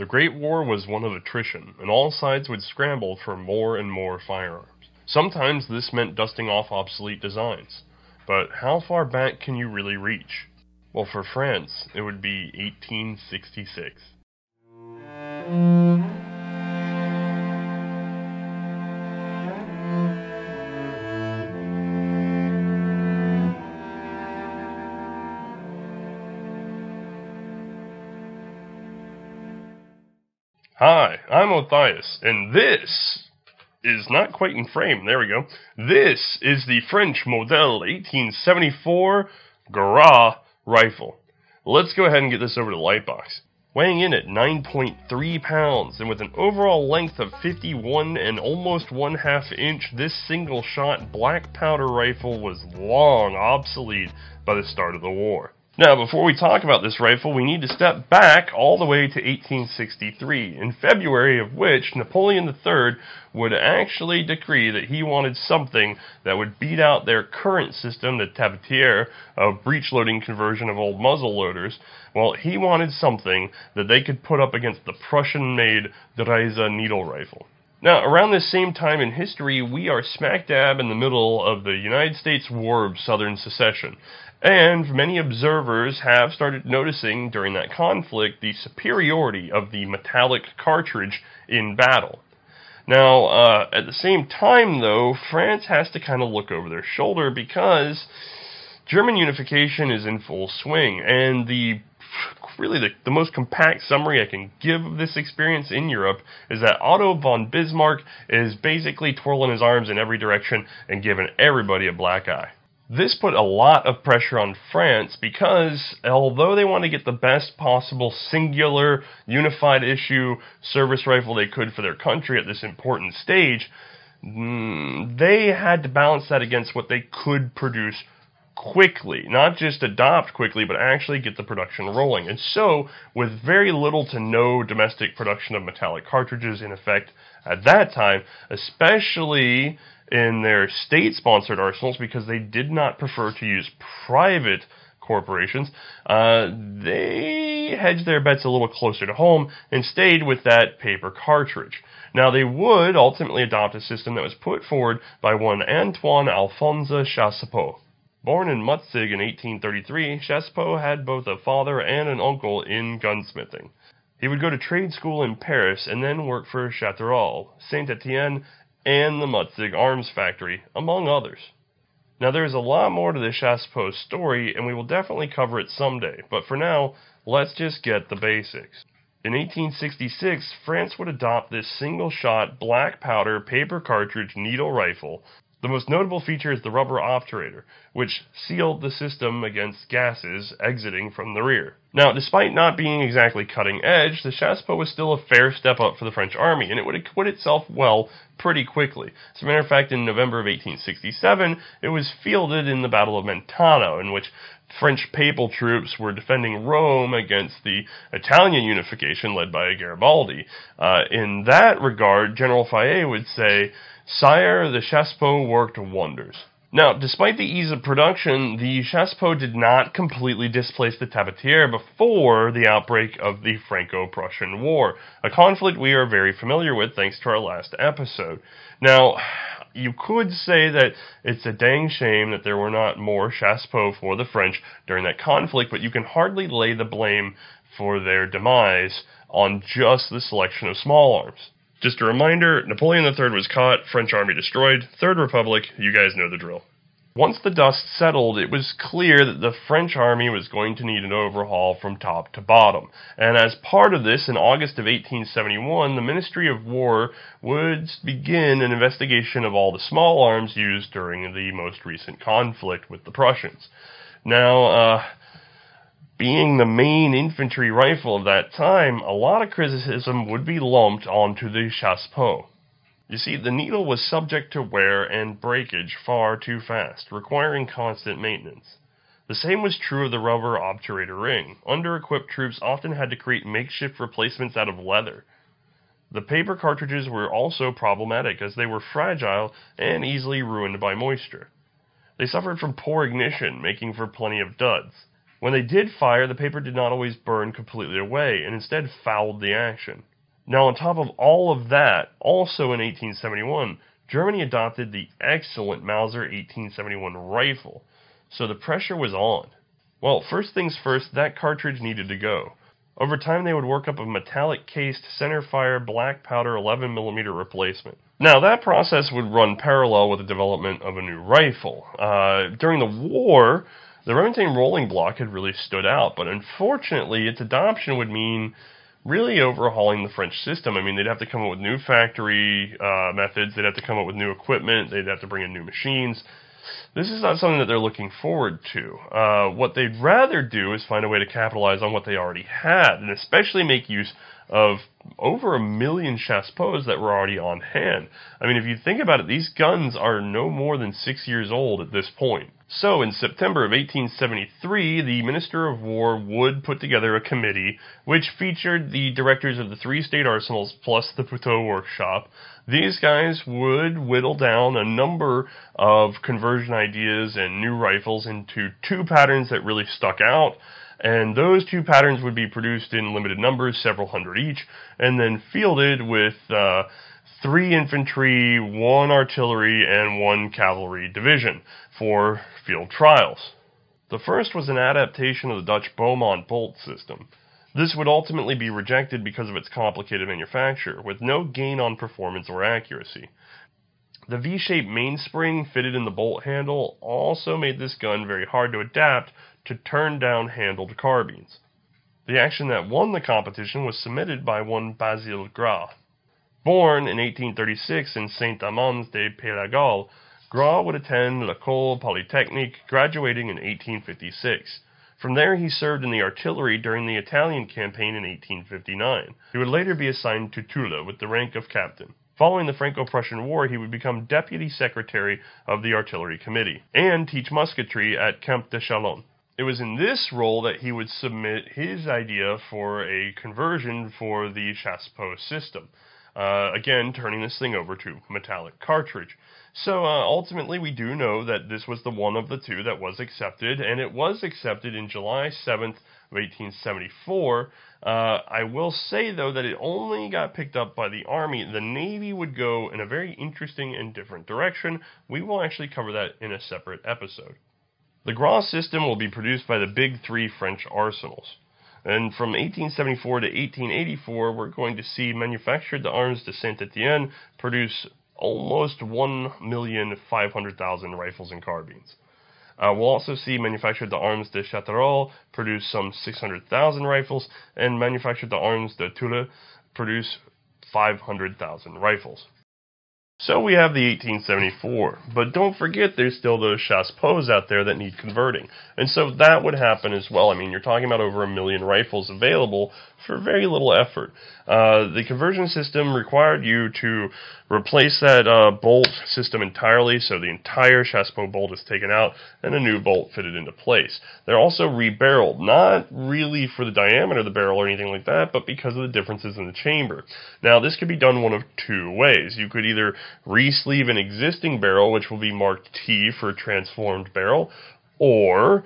The Great War was one of attrition, and all sides would scramble for more and more firearms. Sometimes this meant dusting off obsolete designs. But how far back can you really reach? Well, for France, it would be 1866. Hi, I'm Othais, and this is not quite in frame. There we go. This is the French Modell 1874 Gras rifle. Let's go ahead and get this over to the Lightbox. Weighing in at 9.3 pounds, and with an overall length of 51 and almost 1/2 inch, this single-shot black powder rifle was long obsolete by the start of the war. Now, before we talk about this rifle, we need to step back all the way to 1863, in February of which Napoleon III would actually decree that he wanted something that would beat out their current system, the tabatiere, a breech-loading conversion of old muzzle loaders. Well, he wanted something that they could put up against the Prussian-made Gras needle rifle. Now, around this same time in history, we are smack dab in the middle of the United States War of Southern Secession. And many observers have started noticing during that conflict the superiority of the metallic cartridge in battle. Now, at the same time, though, France has to kind of look over their shoulder because German unification is in full swing, and the most compact summary I can give of this experience in Europe is that Otto von Bismarck is basically twirling his arms in every direction and giving everybody a black eye. This put a lot of pressure on France because, although they want to get the best possible singular, unified issue service rifle they could for their country at this important stage, they had to balance that against what they could produce quickly. Not just adopt quickly, but actually get the production rolling. And so, with very little to no domestic production of metallic cartridges in effect at that time, especially in their state-sponsored arsenals, because they did not prefer to use private corporations, they hedged their bets a little closer to home and stayed with that paper cartridge. Now, they would ultimately adopt a system that was put forward by one Antoine Alphonse Chassepot. Born in Mutzig in 1833, Chassepot had both a father and an uncle in gunsmithing. He would go to trade school in Paris and then work for Chateauroux, Saint-Étienne, and the Mutzig Arms Factory, among others. Now, there's a lot more to the Chassepot story, and we will definitely cover it someday, but for now, let's just get the basics. In 1866, France would adopt this single-shot, black powder, paper cartridge needle rifle. The most notable feature is the rubber obturator, which sealed the system against gases exiting from the rear. Now, despite not being exactly cutting edge, the Chassepot was still a fair step up for the French army, and it would acquit itself well pretty quickly. As a matter of fact, in November of 1867, it was fielded in the Battle of Mentano, in which French papal troops were defending Rome against the Italian unification led by Garibaldi. In that regard, General Faye would say, "Sire, the Chassepot worked wonders." Now, despite the ease of production, the Chassepot did not completely displace the tabatiere before the outbreak of the Franco-Prussian War, a conflict we are very familiar with thanks to our last episode. Now, you could say that it's a dang shame that there were not more Chassepot for the French during that conflict, but you can hardly lay the blame for their demise on just the selection of small arms. Just a reminder, Napoleon III was caught, French army destroyed, Third Republic, you guys know the drill. Once the dust settled, it was clear that the French army was going to need an overhaul from top to bottom. And as part of this, in August of 1871, the Ministry of War would begin an investigation of all the small arms used during the most recent conflict with the Prussians. Now, being the main infantry rifle of that time, a lot of criticism would be lumped onto the Chassepot. You see, the needle was subject to wear and breakage far too fast, requiring constant maintenance. The same was true of the rubber obturator ring. Under-equipped troops often had to create makeshift replacements out of leather. The paper cartridges were also problematic as they were fragile and easily ruined by moisture. They suffered from poor ignition, making for plenty of duds. When they did fire, the paper did not always burn completely away, and instead fouled the action. Now, on top of all of that, also in 1871, Germany adopted the excellent Mauser 1871 rifle, so the pressure was on. Well, first things first, that cartridge needed to go. Over time, they would work up a metallic-cased center-fire black powder 11mm replacement. Now, that process would run parallel with the development of a new rifle. During the war, the Remington rolling block had really stood out, but unfortunately, its adoption would mean really overhauling the French system. I mean, they'd have to come up with new factory methods, they'd have to come up with new equipment, they'd have to bring in new machines. This is not something that they're looking forward to. What they'd rather do is find a way to capitalize on what they already had, and especially make use of over 1 million chassepots that were already on hand. I mean, if you think about it, these guns are no more than 6 years old at this point. So, in September of 1873, the Minister of War would put together a committee which featured the directors of the 3 state arsenals plus the Puteaux workshop. These guys would whittle down a number of conversion ideas and new rifles into 2 patterns that really stuck out. And those 2 patterns would be produced in limited numbers, several hundred each, and then fielded with 3 infantry, 1 artillery, and 1 cavalry division for field trials. The first was an adaptation of the Dutch Beaumont bolt system. This would ultimately be rejected because of its complicated manufacture, with no gain on performance or accuracy. The V-shaped mainspring fitted in the bolt handle also made this gun very hard to adapt to turn-down-handled carbines. The action that won the competition was submitted by one Basile Gras. Born in 1836 in Saint-Amand-de-Pélagal, Gras would attend l'École Polytechnique, graduating in 1856. From there, he served in the artillery during the Italian campaign in 1859. He would later be assigned to Toula with the rank of captain. Following the Franco-Prussian War, he would become deputy secretary of the artillery committee and teach musketry at Camp de Chalon. It was in this role that he would submit his idea for a conversion for the chassepot system. Again, turning this thing over to metallic cartridge. So ultimately, we do know that this was the one of the 2 that was accepted, and it was accepted in July 7th of 1874. I will say, though, that it only got picked up by the Army. The Navy would go in a very interesting and different direction. We will actually cover that in a separate episode. The Gras system will be produced by the big 3 French arsenals. And from 1874 to 1884, we're going to see Manufacture d'Armes de Saint-Étienne produce almost 1,500,000 rifles and carbines. We'll also see Manufacture d'Armes de Châteauroux produce some 600,000 rifles, and Manufacture d'Armes de Toula produce 500,000 rifles. So we have the 1874, but don't forget there's still those chassepots out there that need converting. And so that would happen as well. I mean, you're talking about over 1 million rifles available for very little effort. The conversion system required you to replace that bolt system entirely, so the entire chassepot bolt is taken out and a new bolt fitted into place. They're also rebarreled, not really for the diameter of the barrel or anything like that, but because of the differences in the chamber. Now, this could be done one of 2 ways. You could either re-sleeve an existing barrel, which will be marked T for transformed barrel, or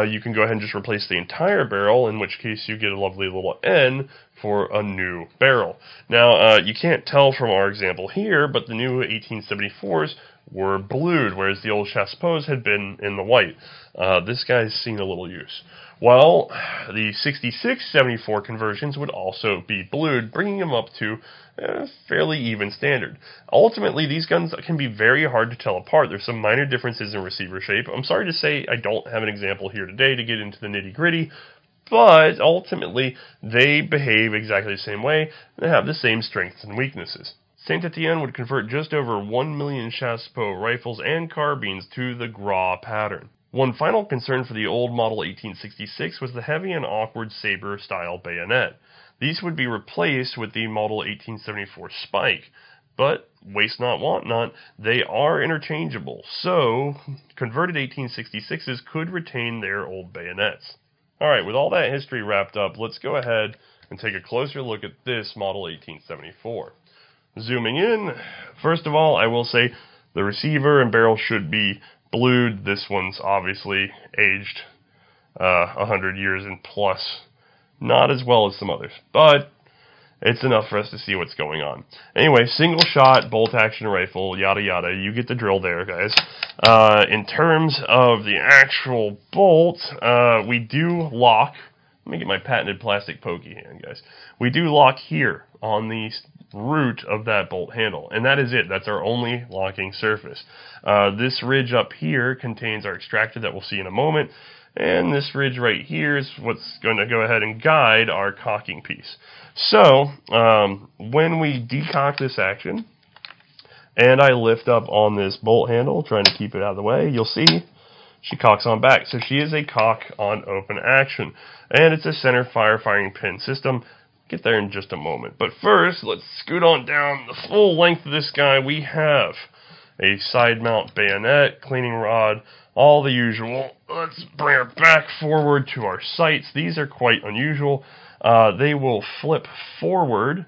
you can go ahead and just replace the entire barrel, in which case you get a lovely little N for a new barrel. Now, you can't tell from our example here, but the new 1874s were blued, whereas the old chassepots had been in the white. This guy's seen a little use. Well, the 66-74 conversions would also be blued, bringing them up to a fairly even standard. Ultimately, these guns can be very hard to tell apart. There's some minor differences in receiver shape. I'm sorry to say I don't have an example here today to get into the nitty-gritty, but ultimately, they behave exactly the same way. They have the same strengths and weaknesses. Saint-Étienne would convert just over 1 million chassepot rifles and carbines to the Gras pattern. One final concern for the old model 1866 was the heavy and awkward saber-style bayonet. These would be replaced with the model 1874 Spike, but waste not, want not, they are interchangeable, so converted 1866s could retain their old bayonets. Alright, with all that history wrapped up, let's go ahead and take a closer look at this model 1874. Zooming in, first of all, I will say the receiver and barrel should be blued. This one's obviously aged 100 years and plus. Not as well as some others, but it's enough for us to see what's going on. Anyway, single shot, bolt action rifle, yada yada. You get the drill there, guys. In terms of the actual bolt, we do lock. Let me get my patented plastic pokey hand, guys. We do lock here on the root of that bolt handle, and that is it. That's our only locking surface. This ridge up here contains our extractor that we'll see in a moment, and this ridge right here is what's going to go ahead and guide our cocking piece. So, when we decock this action, and I lift up on this bolt handle, trying to keep it out of the way, you'll see she cocks on back. So she is a cock on open action, and it's a center fire firing pin system. Get there in just a moment. But first, let's scoot on down the full length of this guy. We have a side mount bayonet, cleaning rod, all the usual. Let's bring her back forward to our sights. These are quite unusual. They will flip forward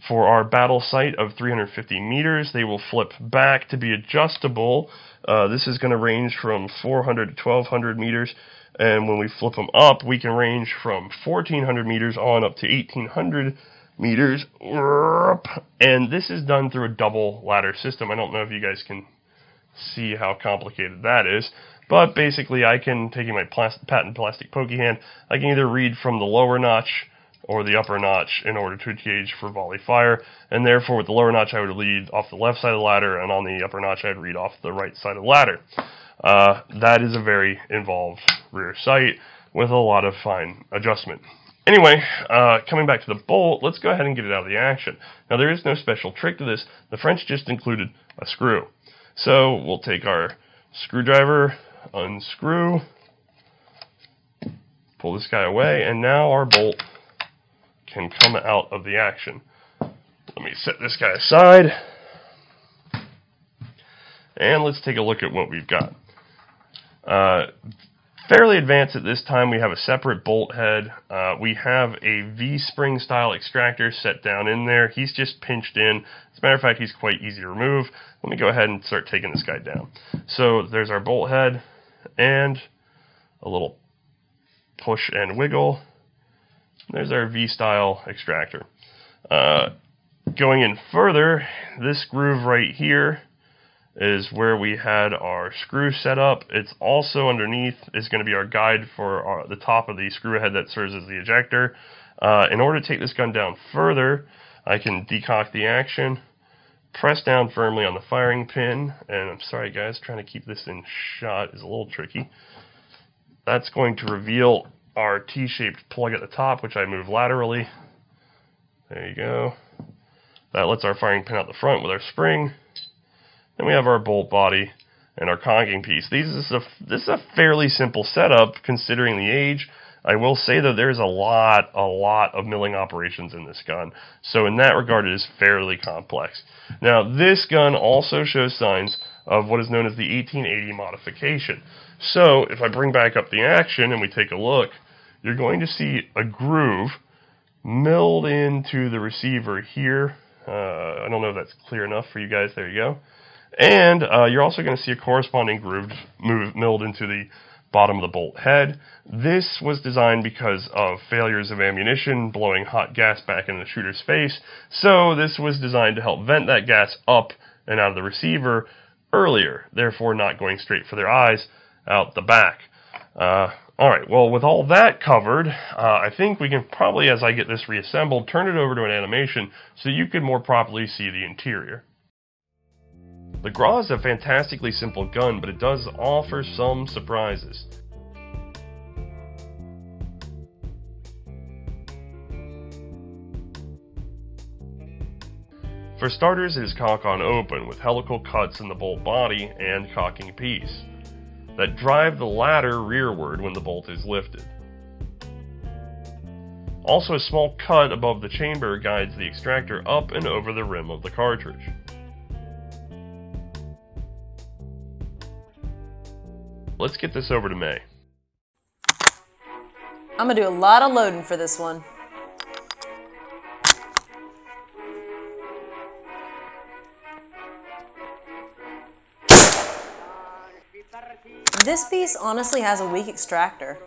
for our battle sight of 350 meters. They will flip back to be adjustable. This is going to range from 400 to 1200 meters. And when we flip them up, we can range from 1400 meters on up to 1800 meters. And this is done through a double ladder system. I don't know if you guys can see how complicated that is. But basically, I can, taking my patent plastic pokey hand, I can either read from the lower notch or the upper notch in order to gauge for volley fire. And therefore, with the lower notch, I would read off the left side of the ladder, and on the upper notch, I'd read off the right side of the ladder. That is a very involved rear sight with a lot of fine adjustment. Anyway, coming back to the bolt, let's go ahead and get it out of the action. Now, there is no special trick to this. The French just included a screw. So we'll take our screwdriver, unscrew, pull this guy away, and now our bolt can come out of the action. Let me set this guy aside, and let's take a look at what we've got. Fairly advanced at this time. We have a separate bolt head. We have a V-spring style extractor set down in there. He's just pinched in. As a matter of fact, he's quite easy to remove. Let me go ahead and start taking this guy down. So there's our bolt head and a little push and wiggle. There's our V-style extractor. Going in further, this groove right here is where we had our screw set up. It's also underneath is going to be our guide for the top of the screw head that serves as the ejector. In order to take this gun down further, I can decock the action, press down firmly on the firing pin, and I'm sorry guys, trying to keep this in shot is a little tricky. That's going to reveal our T-shaped plug at the top, which I move laterally. There you go. That lets our firing pin out the front with our spring. Then we have our bolt body and our cocking piece. This is a fairly simple setup considering the age. I will say that there's a lot of milling operations in this gun. So in that regard, it is fairly complex. Now, this gun also shows signs of what is known as the 1880 modification. So if I bring back up the action and we take a look, you're going to see a groove milled into the receiver here. I don't know if that's clear enough for you guys. There you go. And you're also going to see a corresponding groove milled into the bottom of the bolt head. This was designed because of failures of ammunition blowing hot gas back in the shooter's face. So this was designed to help vent that gas up and out of the receiver earlier, therefore not going straight for their eyes out the back. Alright, well, with all that covered, I think we can probably, as I get this reassembled, turn it over to an animation so you can more properly see the interior. The Gras is a fantastically simple gun, but it does offer some surprises. For starters, it is cock on open, with helical cuts in the bolt body and cocking piece that drive the ladder rearward when the bolt is lifted. Also, a small cut above the chamber guides the extractor up and over the rim of the cartridge. Let's get this over to Mae. I'm gonna do a lot of loading for this one. This piece honestly has a weak extractor.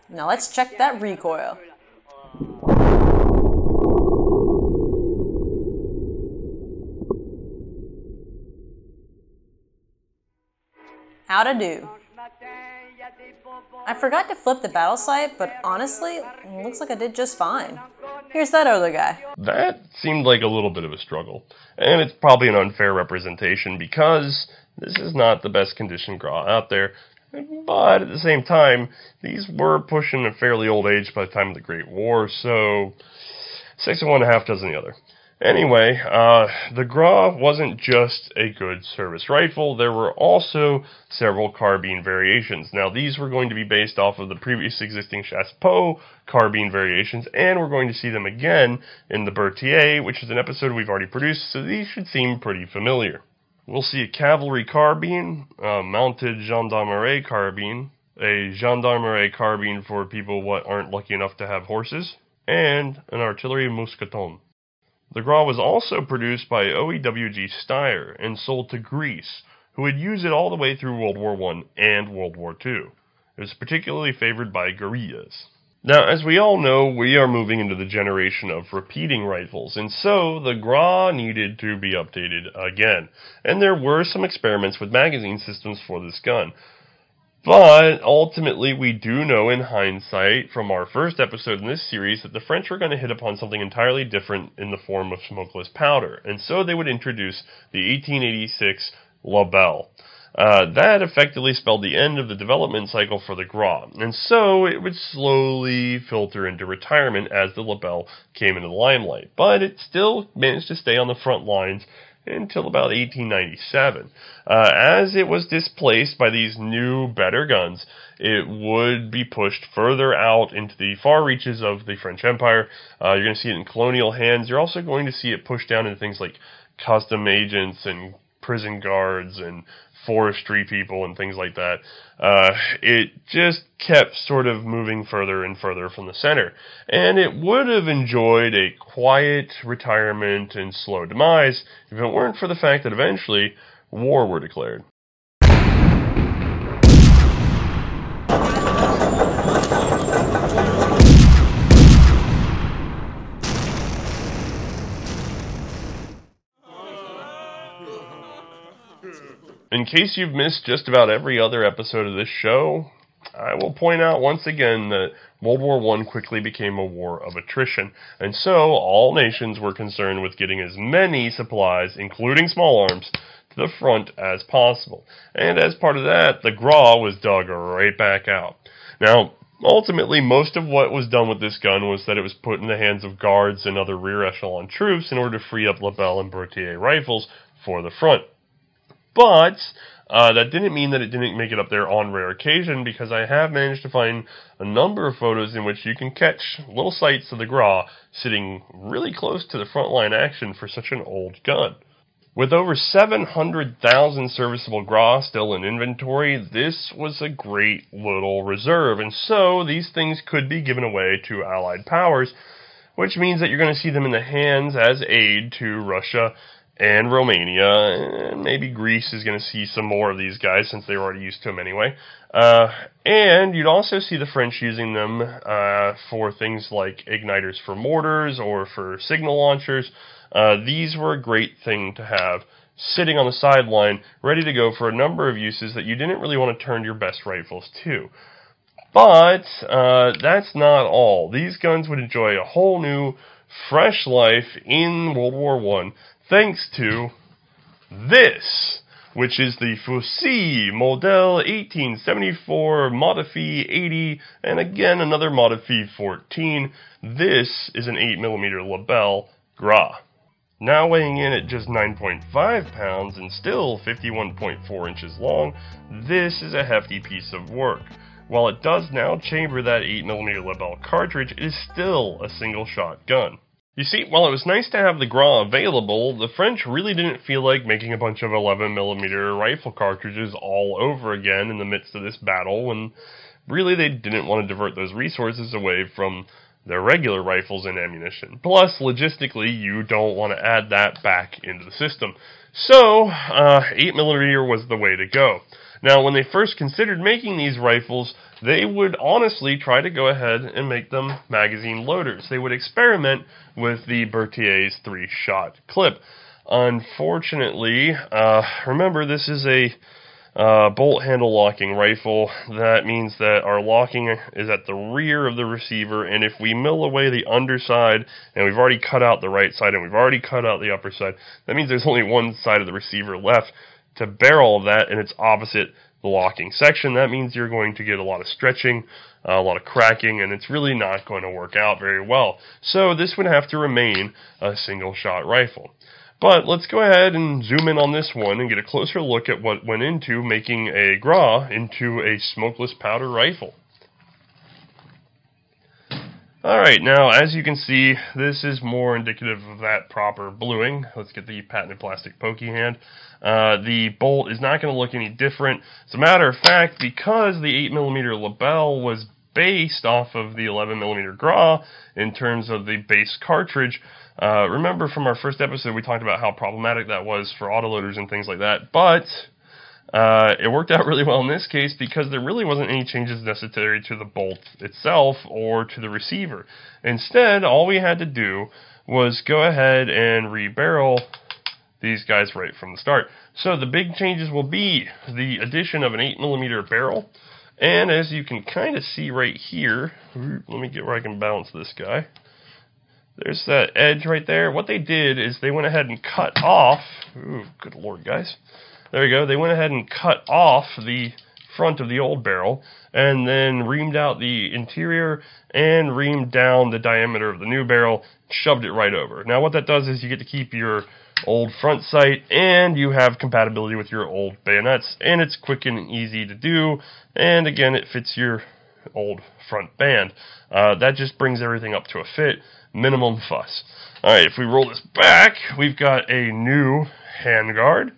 Now let's check that recoil. How to do. I forgot to flip the battle sight, but honestly, it looks like I did just fine. Here's that other guy. That seemed like a little bit of a struggle, and it's probably an unfair representation because this is not the best condition Gras out there, but at the same time, these were pushing a fairly old age by the time of the Great War, so 6 of one, half dozen the other. Anyway, the Gras wasn't just a good service rifle. There were also several carbine variations. Now, these were going to be based off of the previous existing Chassepot carbine variations, and we're going to see them again in the Berthier, which is an episode we've already produced, so these should seem pretty familiar. We'll see a Cavalry Carbine, a mounted Gendarmerie Carbine, a Gendarmerie Carbine for people what aren't lucky enough to have horses, and an Artillery Mousqueton. The Gras was also produced by OEWG Steyr and sold to Greece, who would use it all the way through World War I and World War II. It was particularly favored by guerrillas. Now, as we all know, we are moving into the generation of repeating rifles, and so the Gras needed to be updated again. And there were some experiments with magazine systems for this gun. But ultimately, we do know in hindsight from our first episode in this series that the French were going to hit upon something entirely different in the form of smokeless powder. And so they would introduce the 1886 Lebel. That effectively spelled the end of the development cycle for the Gras. And so it would slowly filter into retirement as the Lebel came into the limelight. But it still managed to stay on the front lines until about 1897. As it was displaced by these new, better guns, it would be pushed further out into the far reaches of the French Empire. You're going to see it in colonial hands. You're also going to see it pushed down into things like custom agents and prison guards and forestry people and things like that. It just kept sort of moving further and further from the center. And it would have enjoyed a quiet retirement and slow demise if it weren't for the fact that eventually war were declared. In case you've missed just about every other episode of this show, I will point out once again that World War I quickly became a war of attrition, and so all nations were concerned with getting as many supplies, including small arms, to the front as possible. And as part of that, the Gras was dug right back out. Now, ultimately, most of what was done with this gun was that it was put in the hands of guards and other rear echelon troops in order to free up Lebel and Berthier rifles for the front. But that didn't mean that it didn't make it up there on rare occasion, because I have managed to find a number of photos in which you can catch little sights of the Gras sitting really close to the frontline action for such an old gun. With over 700,000 serviceable Gras still in inventory, this was a great little reserve, and so these things could be given away to Allied powers, which means that you're going to see them in the hands as aid to Russia and Romania, and maybe Greece is going to see some more of these guys since they were already used to them anyway. And you'd also see the French using them for things like igniters for mortars or for signal launchers. These were a great thing to have sitting on the sideline, ready to go for a number of uses that you didn't really want to turn your best rifles to. But that's not all. These guns would enjoy a whole new, fresh life in World War I, thanks to this. which is the Fusils Modell 1874, Modification 80, and again another Modification 14. This is an 8mm Lebel Gras. Now weighing in at just 9.5 pounds and still 51.4 inches long, this is a hefty piece of work. While it does now chamber that 8mm Lebel cartridge, it is still a single-shot gun. You see, while it was nice to have the Gras available, the French really didn't feel like making a bunch of 11mm rifle cartridges all over again in the midst of this battle, and really they didn't want to divert those resources away from their regular rifles and ammunition. Plus, logistically, you don't want to add that back into the system. So, 8mm was the way to go. Now, when they first considered making these rifles, they would honestly try to go ahead and make them magazine loaders. They would experiment with the Berthier's 3-shot clip. Unfortunately, remember this is a bolt handle locking rifle. That means that our locking is at the rear of the receiver, and if we mill away the underside, and we've already cut out the right side, and we've already cut out the upper side, that means there's only one side of the receiver left to bear all of that, and it's opposite the locking section. That means you're going to get a lot of stretching, a lot of cracking, and it's really not going to work out very well. So this would have to remain a single-shot rifle. But let's go ahead and zoom in on this one and get a closer look at what went into making a Gras into a smokeless powder rifle. Alright, now as you can see, this is more indicative of that proper bluing. Let's get the patented plastic pokey hand. The bolt is not going to look any different. As a matter of fact, because the 8mm Lebel was based off of the 11mm Gras in terms of the base cartridge, remember from our first episode we talked about how problematic that was for autoloaders and things like that, but it worked out really well in this case because there really wasn't any changes necessary to the bolt itself or to the receiver. Instead, all we had to do was go ahead and rebarrel these guys right from the start. So the big changes will be the addition of an 8mm barrel, and as you can kind of see right here, let me get where I can balance this guy. There's that edge right there. What they did is they went ahead and cut off, ooh, good lord guys, there we go, they went ahead and cut off the front of the old barrel and then reamed out the interior and reamed down the diameter of the new barrel, shoved it right over. Now what that does is you get to keep your old front sight and you have compatibility with your old bayonets, and it's quick and easy to do, and again it fits your old front band. That just brings everything up to a fit, minimum fuss. Alright, if we roll this back, we've got a new handguard.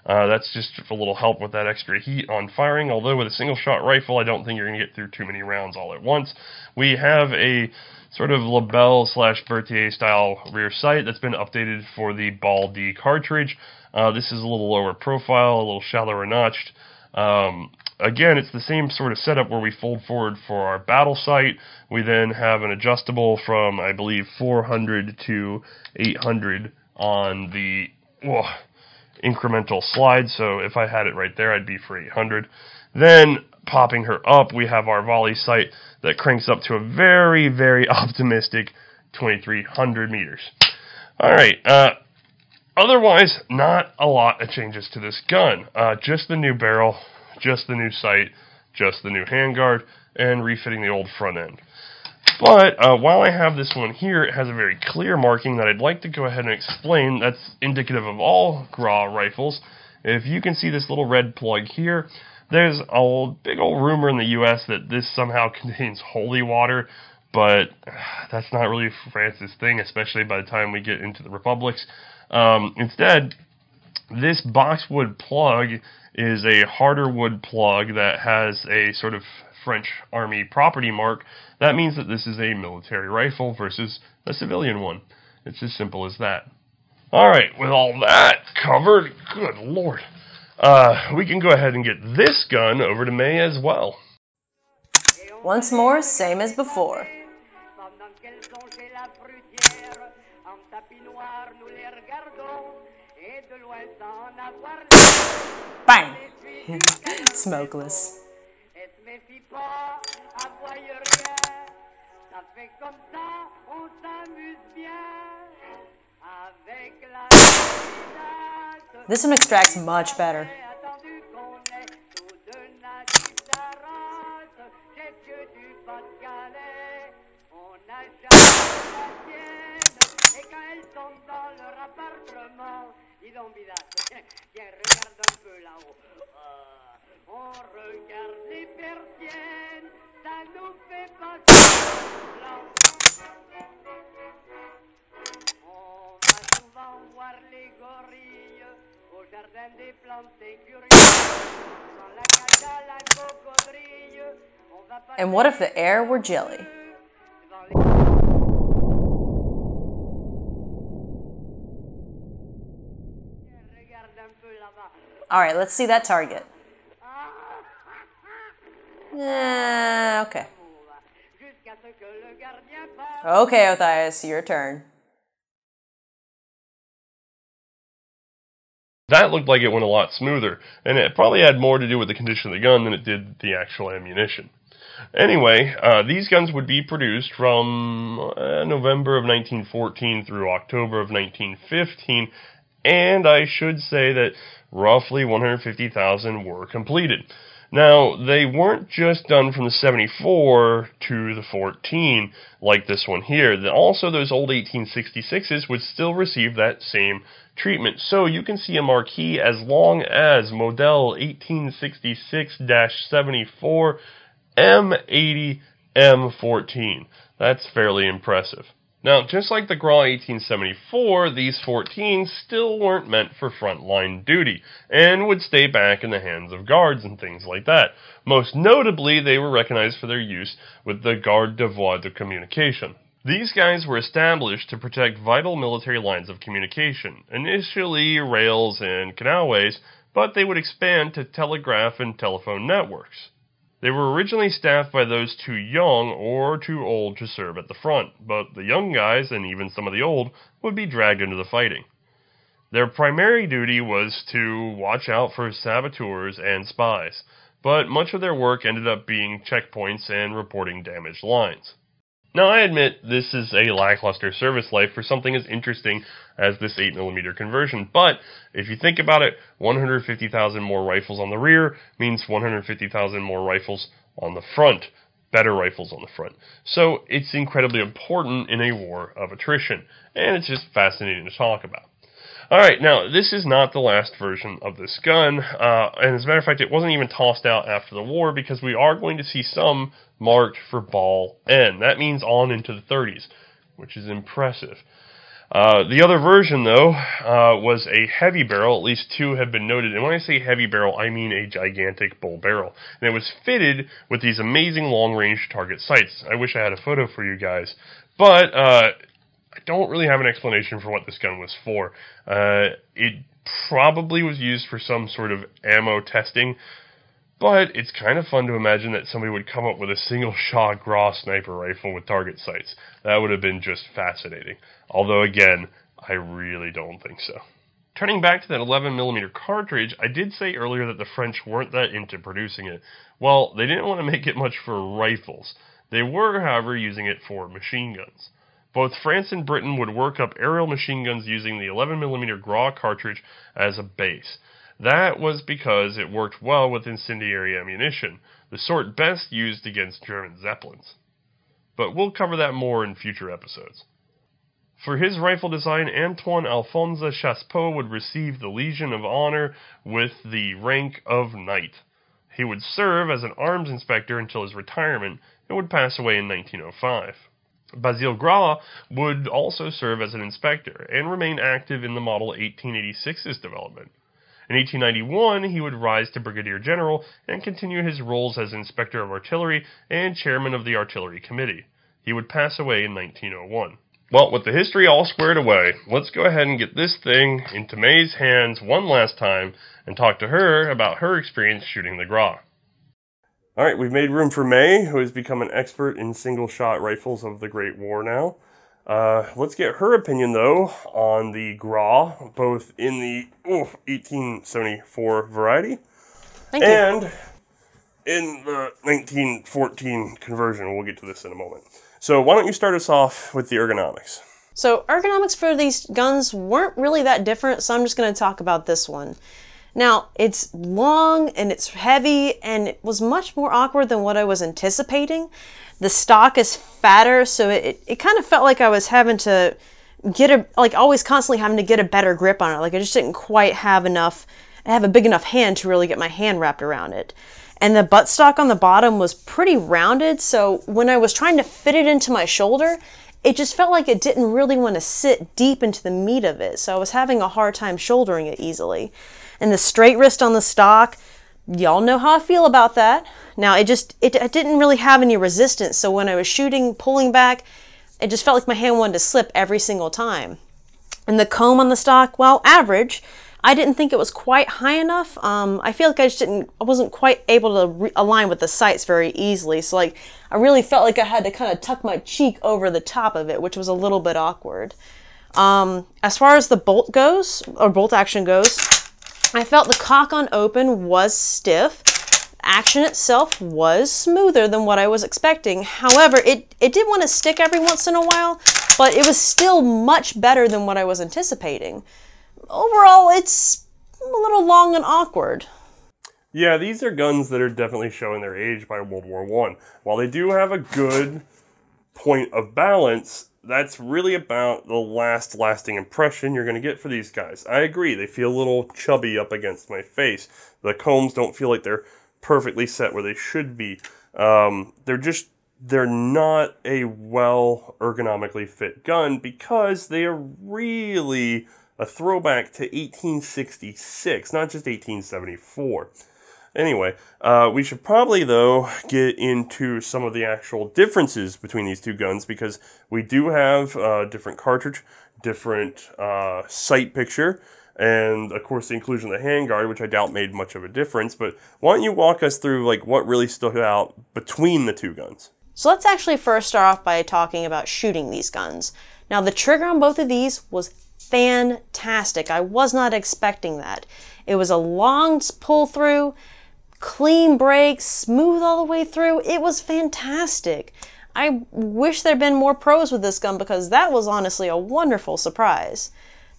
That's just a little help with that extra heat on firing, although with a single shot rifle I don't think you're going to get through too many rounds all at once. We have a sort of Lebel / Berthier style rear sight that's been updated for the Ball D cartridge. This is a little lower profile, a little shallower notched. Again, it's the same sort of setup where we fold forward for our battle sight. We then have an adjustable from, I believe, 400 to 800 on the incremental slide. So if I had it right there, I'd be for 800. Then, popping her up, we have our volley sight that cranks up to a very, very optimistic 2,300 meters. Alright, otherwise, not a lot of changes to this gun. Just the new barrel, just the new sight, just the new handguard, and refitting the old front end. But while I have this one here, it has a very clear marking that I'd like to go ahead and explain. That's indicative of all Gras rifles. If you can see this little red plug here, there's a big old rumor in the U.S. that this somehow contains holy water, but that's not really France's thing, especially by the time we get into the republics. Instead, this boxwood plug is a harder wood plug that has a sort of French Army property mark. That means that this is a military rifle versus a civilian one. It's as simple as that. Alright, with all that covered, good lord, we can go ahead and get this gun over to Mae as well. Once more, same as before. Bang! Smokeless. This one extracts much better. And what if the air were jelly? All right, let's see that target. Okay. Okay, Othais, your turn. That looked like it went a lot smoother, and it probably had more to do with the condition of the gun than it did the actual ammunition. Anyway, these guns would be produced from November of 1914 through October of 1915, and I should say that roughly 150,000 were completed. Now, they weren't just done from the 74 to the 14 like this one here. Also, those old 1866s would still receive that same treatment. So you can see a marquee as long as Modell 1866-74 M80 M14. That's fairly impressive. Now, just like the Gras 1874, these 14s still weren't meant for frontline duty, and would stay back in the hands of guards and things like that. Most notably, they were recognized for their use with the Garde de Voie de Communication. These guys were established to protect vital military lines of communication, initially rails and canalways, but they would expand to telegraph and telephone networks. They were originally staffed by those too young or too old to serve at the front, but the young guys, and even some of the old, would be dragged into the fighting. Their primary duty was to watch out for saboteurs and spies, but much of their work ended up being checkpoints and reporting damaged lines. Now, I admit this is a lackluster service life for something as interesting as this 8mm conversion, but if you think about it, 150,000 more rifles on the rear means 150,000 more rifles on the front, better rifles on the front. So it's incredibly important in a war of attrition, and it's just fascinating to talk about. Alright, now, this is not the last version of this gun, and as a matter of fact, it wasn't even tossed out after the war because we are going to see some marked for Ball N. That means on into the 30s, which is impressive. The other version, though, was a heavy barrel. At least two have been noted. And when I say heavy barrel, I mean a gigantic bull barrel. And it was fitted with these amazing long-range target sights. I wish I had a photo for you guys. But I don't really have an explanation for what this gun was for. It probably was used for some sort of ammo testing. But it's kind of fun to imagine that somebody would come up with a single-shot Gras sniper rifle with target sights. That would have been just fascinating. Although, again, I really don't think so. Turning back to that 11mm cartridge, I did say earlier that the French weren't that into producing it. Well, they didn't want to make it much for rifles. They were, however, using it for machine guns. Both France and Britain would work up aerial machine guns using the 11mm Gras cartridge as a base. That was because it worked well with incendiary ammunition, the sort best used against German Zeppelins. But we'll cover that more in future episodes. For his rifle design, Antoine Alphonse Chassepoix would receive the Legion of Honor with the rank of Knight. He would serve as an arms inspector until his retirement and would pass away in 1905. Basile Gras would also serve as an inspector and remain active in the Model 1886's development. In 1891, he would rise to brigadier general and continue his roles as inspector of artillery and chairman of the artillery committee. He would pass away in 1901. Well, with the history all squared away, let's go ahead and get this thing into Mae's hands one last time and talk to her about her experience shooting the Gras. Alright, we've made room for Mae, who has become an expert in single-shot rifles of the Great War now. Let's get her opinion, though, on the Gras, both in the 1874 variety and in the 1914 conversion. We'll get to this in a moment. So why don't you start us off with the ergonomics? So ergonomics for these guns weren't really that different, so I'm just going to talk about this one. Now, it's long and it's heavy, and it was much more awkward than what I was anticipating. The stock is fatter, so it kind of felt like I was having to always constantly having to get a better grip on it. Like I just didn't quite have a big enough hand to really get my hand wrapped around it. And the buttstock on the bottom was pretty rounded, so when I was trying to fit it into my shoulder, it just felt like it didn't really want to sit deep into the meat of it, so I was having a hard time shouldering it easily. And the straight wrist on the stock, y'all know how I feel about that. Now, it didn't really have any resistance, so when I was shooting, pulling back, it just felt like my hand wanted to slip every single time. And the comb on the stock, well, average. I didn't think it was quite high enough. I feel like I wasn't quite able to align with the sights very easily. So like, I really felt like I had to kind of tuck my cheek over the top of it, which was a little bit awkward. As far as the bolt action goes, I felt the cock on open was stiff. Action itself was smoother than what I was expecting. However, it did want to stick every once in a while, but it was still much better than what I was anticipating. Overall, it's a little long and awkward. Yeah, these are guns that are definitely showing their age by World War I. While they do have a good point of balance, that's really about the lasting impression you're going to get for these guys. I agree, they feel a little chubby up against my face. The combs don't feel like they're perfectly set where they should be. They're not a well ergonomically fit gun because they are really a throwback to 1866, not just 1874. Anyway, we should probably, though, get into some of the actual differences between these two guns because we do have different cartridge, different sight picture, and, of course, the inclusion of the handguard, which I doubt made much of a difference. But why don't you walk us through like what really stood out between the two guns? So let's actually first start off by talking about shooting these guns. Now, the trigger on both of these was fantastic. I was not expecting that. It was a long pull through, clean break, smooth all the way through. It was fantastic. I wish there'd been more pros with this gun because that was honestly a wonderful surprise.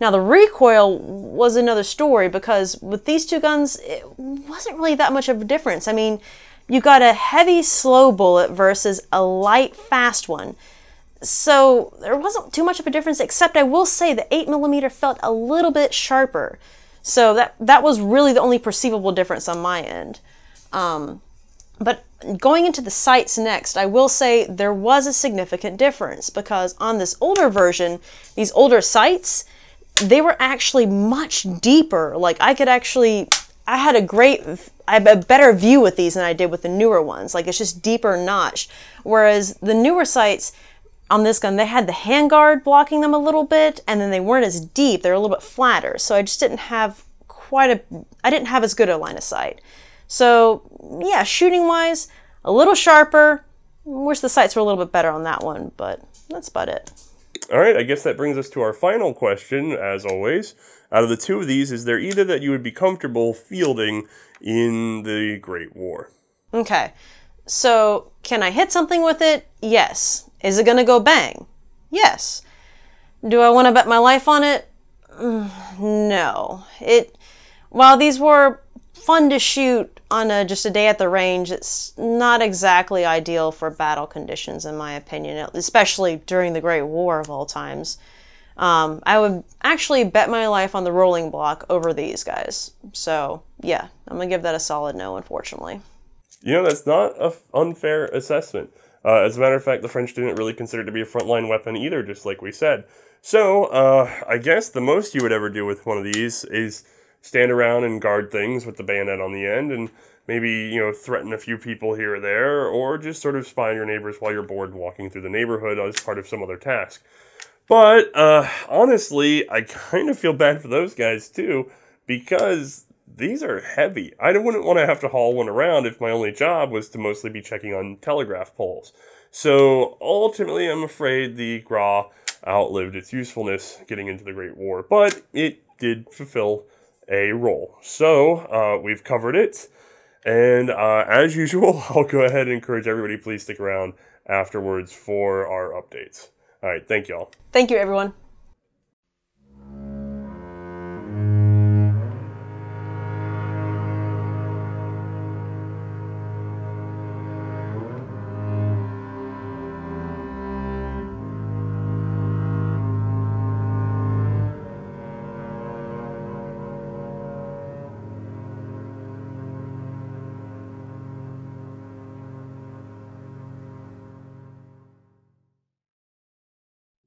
Now the recoil was another story because with these two guns, it wasn't really that much of a difference. I mean, you got a heavy slow bullet versus a light fast one. So there wasn't too much of a difference, except I will say the 8mm felt a little bit sharper. So that was really the only perceivable difference on my end. But going into the sights next, I will say there was a significant difference because on this older version, these older sights, they were actually much deeper. Like I had a better view with these than I did with the newer ones. Like it's just deeper notched. Whereas the newer sights on this gun, they had the handguard blocking them a little bit, and then they weren't as deep. They're a little bit flatter. So I just didn't have I didn't have as good a line of sight. So yeah, shooting wise, a little sharper. Wish the sights were a little bit better on that one, but that's about it. All right, I guess that brings us to our final question, as always. Out of the two of these, is there either that you would be comfortable fielding in the Great War? Okay, so can I hit something with it? Yes. Is it going to go bang? Yes. Do I want to bet my life on it? No. While these were fun to shoot on just a day at the range, it's not exactly ideal for battle conditions, in my opinion, especially during the Great War of all times. I would actually bet my life on the rolling block over these guys. So, yeah, I'm going to give that a solid no, unfortunately. You know, that's not an unfair assessment. As a matter of fact, the French didn't really consider it to be a frontline weapon either, just like we said. So, I guess the most you would ever do with one of these is stand around and guard things with the bayonet on the end and maybe, threaten a few people here or there, or just sort of spy on your neighbors while you're bored walking through the neighborhood as part of some other task. But, honestly, I kind of feel bad for those guys, too, because these are heavy. I wouldn't want to have to haul one around if my only job was to mostly be checking on telegraph poles. So, ultimately, I'm afraid the Gras outlived its usefulness getting into the Great War, but it did fulfill a role. So, we've covered it, and as usual, I'll go ahead and encourage everybody, please stick around afterwards for our updates. All right, thank y'all. Thank you, everyone.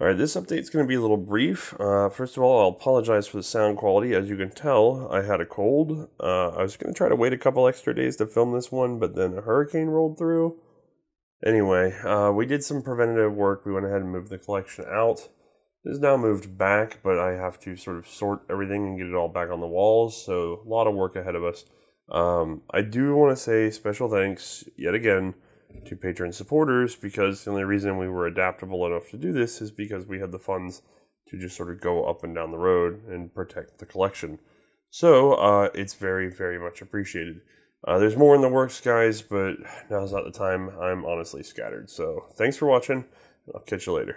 Alright, this update's going to be a little brief. First of all, I'll apologize for the sound quality. As you can tell, I had a cold. I was going to try to wait a couple extra days to film this one, but then a hurricane rolled through. Anyway, we did some preventative work. We went ahead and moved the collection out. It is now moved back, but I have to sort of sort everything and get it all back on the walls, so a lot of work ahead of us. I do want to say special thanks, yet again, to Patreon supporters, because the only reason we were adaptable enough to do this is because we had the funds to just sort of go up and down the road and protect the collection. So, it's very, very much appreciated. There's more in the works, guys, but now's not the time. I'm honestly scattered. So, thanks for watching. I'll catch you later.